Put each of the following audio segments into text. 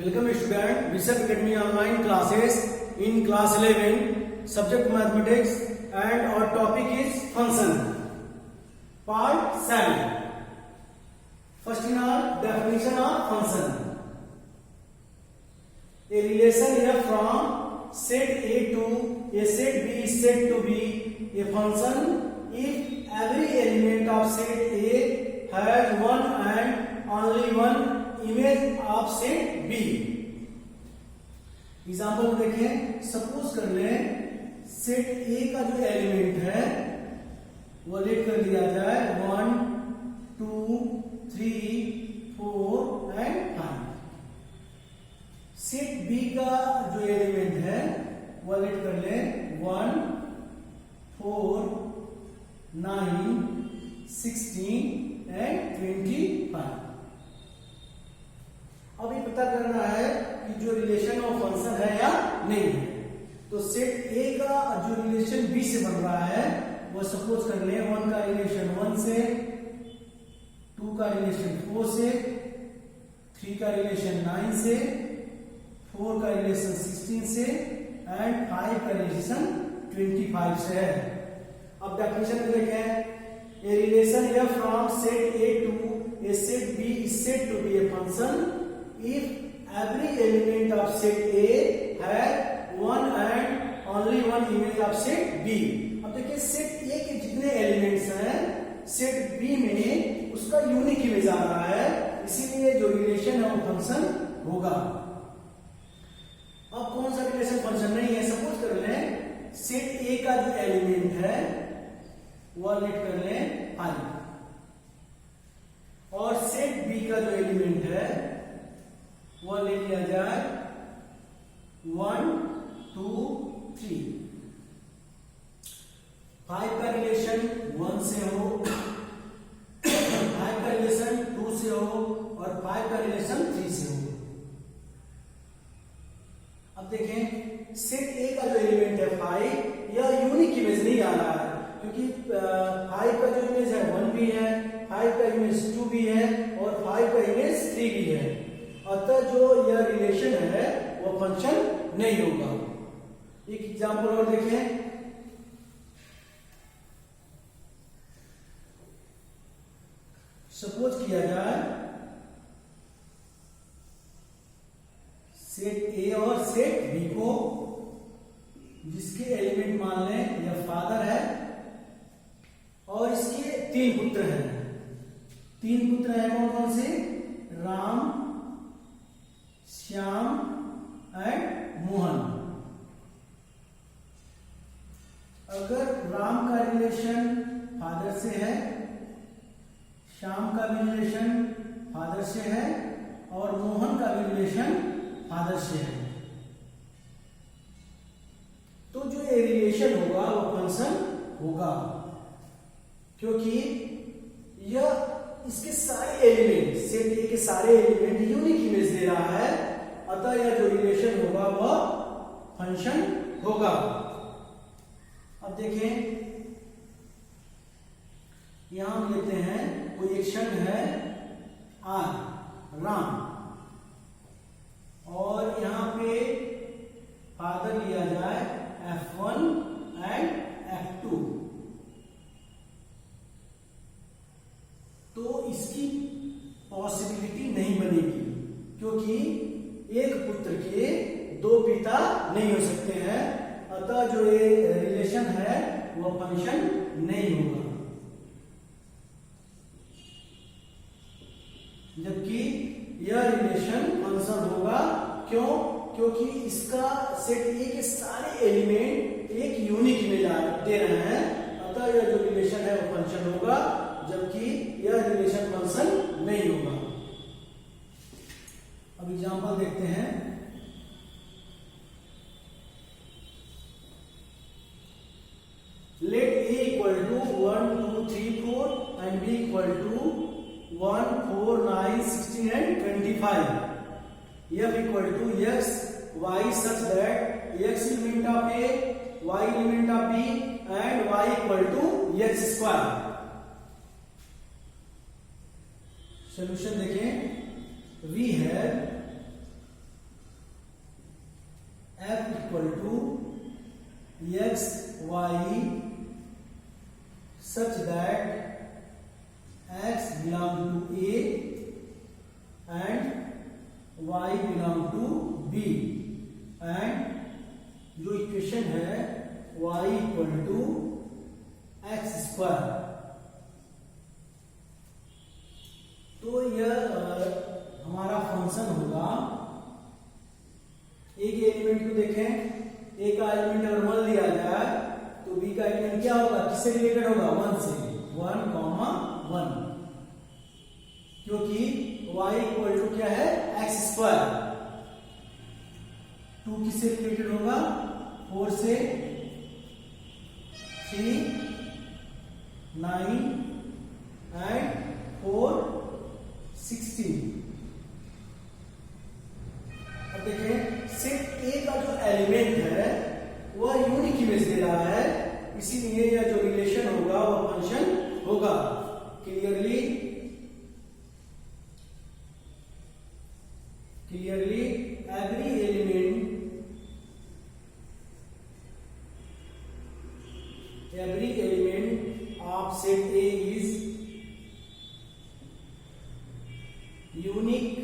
Welcome student, Vishak Academy online classes in class 11, subject mathematics and our topic is function. Part 7. First in our definition of function. A relation here from set A to a set B is said to be a function if every element of set A has one and only one image of set B. Example में देखें, suppose कर लें set A का जो element है वो late कर लिया जाए 1, 2, 3, 4 एंड 5। सेट बी का जो एलिमेंट है वो लेट कर लें 1, 4, 9, 16 एंड 25। अब ये पता करना है कि जो रिलेशन ऑफ फंक्शन है या नहीं है। तो सेट ए का जो रिलेशन बी से बन रहा है वो सपोज कर ले 1 का रिलेशन 1 से, 2 का रिलेशन 4 से, 3 का रिलेशन 9 से, 4 का रिलेशन 16 से एंड 5 का रिलेशन 25 से है। अब डेफिनेशन में देखें, ए रिलेशन है from set A to a set B is said to be a function if every element of set A has one and only one image of set B। अब देखिए set A के जितने elements हैं set B में उसका unique image आ रहा है, इसीलिए जो रिलेशन है वो फंक्शन होगा। अब कौन सा रिलेशन फंक्शन नहीं है, सपोज कर लें सेट A का जो एलिमेंट है वो लेट कर लें 5 और सेट B का जो एलिमेंट है वो ले लिया जाए 1, 2, 3। 5 का रिलेशन 1 से हो, 5 का रिलेशन 2 से हो और 5 का रिलेशन 3 से हो। अब देखें सेट ए का जो एलिमेंट है 5, यह यूनिक इमेज नहीं आ रहा है क्योंकि 5 का जो इमेज है 1 भी है, 5 का इमेज 2 भी है और 5 का इमेज 3 भी है। अतः जो यह रिलेशन है वो फंक्शन नहीं होगा। एक एग्जांपल और देखें, सपोज किया जाए सेट ए और सेट बी को, जिसके एलिमेंट मान लें यह फादर है और इसके 3 पुत्र हैं। 3 पुत्र हैं कौन कौन से? राम, श्याम एंड मोहन। अगर राम का रिलेशन फादर से है, श्याम का भी रिलेशन फादर से है और मोहन का भी रिलेशन फादर से है, तो जो ये रिलेशन होगा वो फंक्शन होगा क्योंकि यह इसके सारे एलिमेंट सेट ए के सारे एलिमेंट यूनिक इमेज दे रहा है, अतः यह जो रिलेशन होगा वह फंक्शन होगा। अब देखें यहां हम लेते हैं कोई एक क्षण है आर, राम, और यहां पे फादर लिया जाए F1 एंड F2, तो इसकी पॉसिबिलिटी नहीं बनेगी क्योंकि एक पुत्र के 2 पिता नहीं हो सकते हैं, अतः जो ये रिलेशन है वो फंक्शन नहीं होगा। जबकि यह रिलेशन फंक्शन होगा, क्यों? क्योंकि इसका सेट ए के सारे एलिमेंट एक यूनिक इमेज दे रहे हैं, अतः यह जो रिलेशन है वो फंक्शन होगा, जबकि यह रिलेशन फंक्शन नहीं होगा। अब एग्जांपल देखते हैं, let a equal to 1, 2, 3, 4 and b equal to 1, 4, 9, 16 and 25। f equal to x y such that x element of a, y element of b and y equal to x square. Solution देखें, we have x y such that x belong to A and y belong to B and जो equation है y equal to x square. तो यह हमारा function होगा। एक element को देखें, ए का एलिमेंट अगर 1 लिया जाए तो बी का एलिमेंट क्या होगा, किससे रिलेटेड होगा, 1 से, 1,1, क्योंकि y इक्वल टू क्या है, एक्स स्क्वायर। 2 किससे रिलेटेड होगा, 4 से, 3, 9 एंड 4, 16। अब देखें सेट ए का जो एलिमेंट है वह यूनिक इमेज दे रहा है, इसीलिए यह जो रिलेशन होगा वह फंक्शन होगा। Clearly every element of set A is unique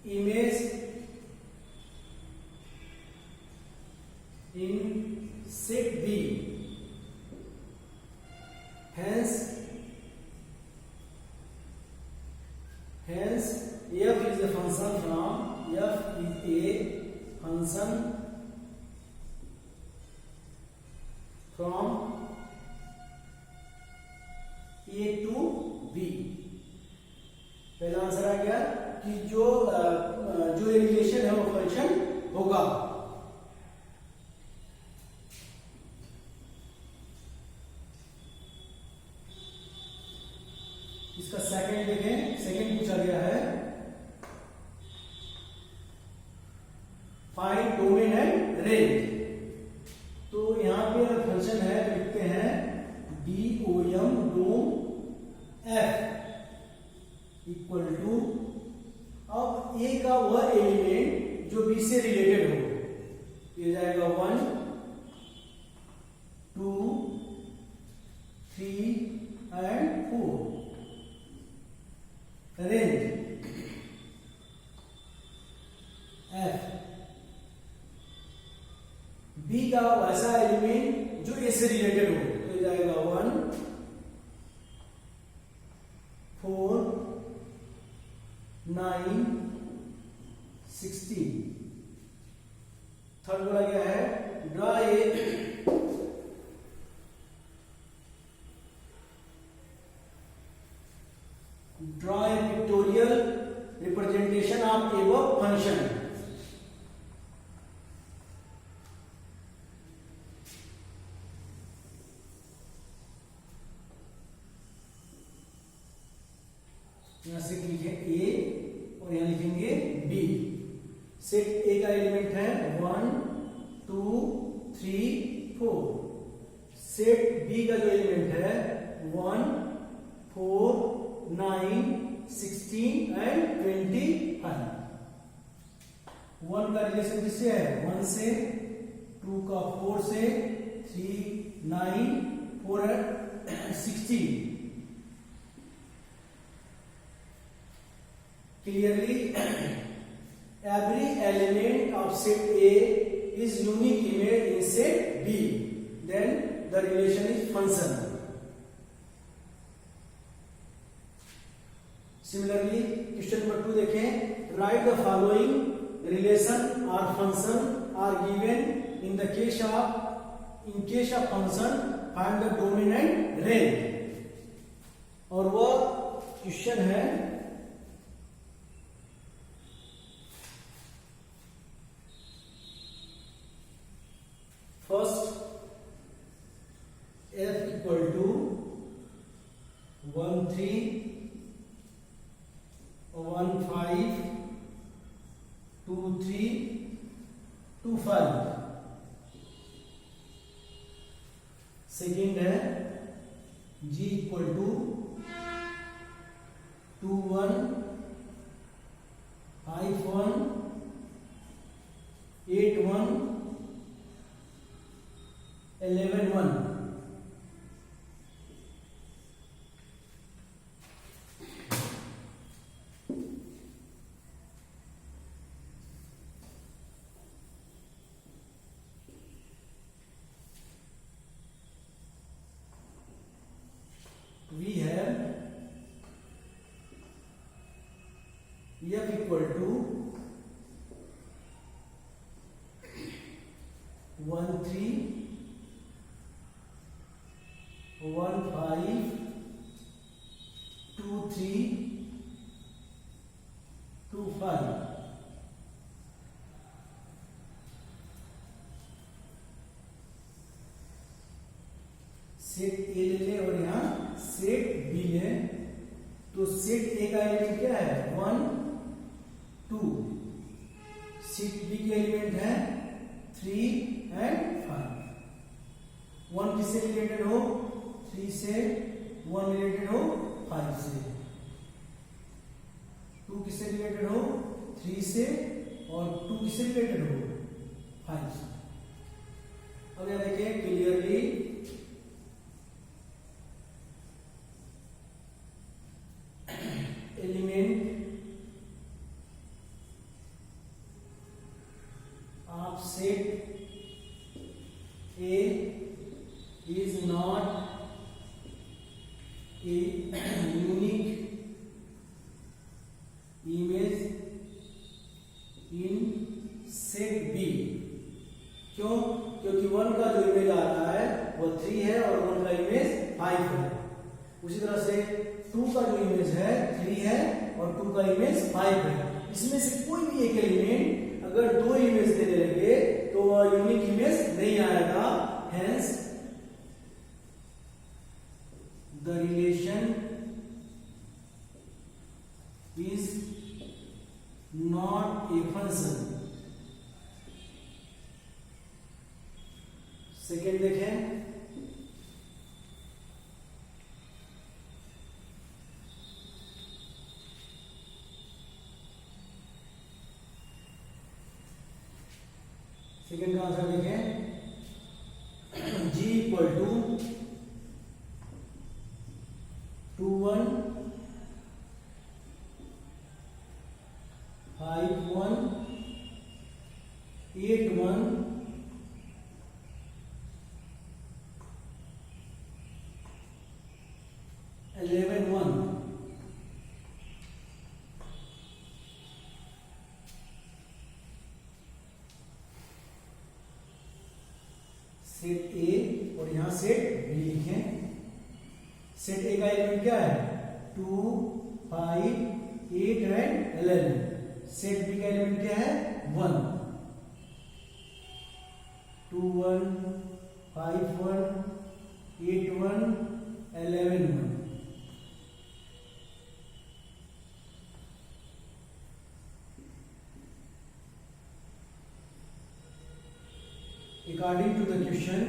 image in set B, hence f is a function from f is a function from A to B। पहला आंसर आ गया कि जो रिलेशन है वो फंक्शन होगा। इसका सेकंड देखें, सेकंड पूछा गया है फाइंड डोमेन एंड रेंज। तो यहां पे फंक्शन है, लिखते हैं DOM dom F equal to, अब A का वह एलिमेंट जो B से रिलेटेड हो, ये जाएगा 1, 2, 3 एंड 4। रेंज F, B का वैसा एलिमेंट जो A से रिलेटेड हो, तो ये जाएगा 1, 4, 9, 16। थर्ड बोला गया है draw a pictorial representation of a function. यहां से लिखे A और यहां लिखेंगे B। सेट A का एलिमेंट है 1, 2, 3, 4। सेट B का जो एलिमेंट है 1, 4, 9, 16 एंड 25। 1 का रिलेशन किससे है, 1 से, 2 का 4 से, 3, 9, 4 16। Clearly, every element of set A is unique image in set B. Then the relation is function. Similarly, question number 2 देखें। Write the following relation or function are given in case of function find the domain and range। और वह question है first, F equal to 1, 3, 1, 5, 2, 3, 2, 5। Second है G equal to 2, 1, 5, 1, 8, 1, we have f equal to 1 3 1 5 2 3 2 5। Set ए ले ले और यहां set B ले, तो सेट ए का एलिमेंट क्या है 1 2, सेट बी के एलिमेंट है 3 एंड 5। 1 किससे रिलेटेड हो 3 से, 1 रिलेटेड हो 5 से, 2 किससे रिलेटेड हो 3 से, और 2 किससे रिलेटेड हो 5 से। अब यहां देखिए clearly element of set A is not a unique image in set B। क्यों? क्योंकि 1 का जो इमेज आ रहा है वो 3 है और 1 का इमेज 5 है। उसी तरह से 2 का जो इमेज है 3 है और 2 का इमेज 5 है। इसमें से कोई भी एक एलिमेंट अगर 2 इमेज देने लगे तो वह यूनिक इमेज नहीं आएगा। Hence the relation is not a function। Second देखें, सेकेंड का आंसर देखें, G equal to 2 1 5 1 8 1 11 1। Set A और यहां सेट बी लिखें। सेट ए का एलिमेंट क्या है 2 5 8 एंड 11। सेट बी का एलिमेंट क्या है 1 2 1 5 1 8 1 11 1। According to the question,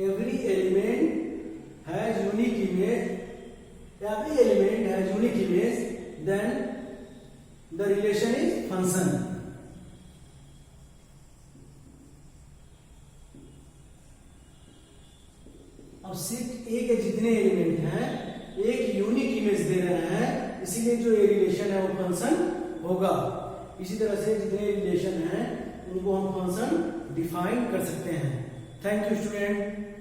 every element has unique image, then the relation is function। अब सेट ए के जितने एलिमेंट हैं एक यूनिक इमेज दे रहे हैं, इसीलिए जो ये रिलेशन है वो फंक्शन होगा। इसी तरह से जितने रिलेशन हैं उनको हम फंक्शन डिफाइन कर सकते हैं। Thank you student.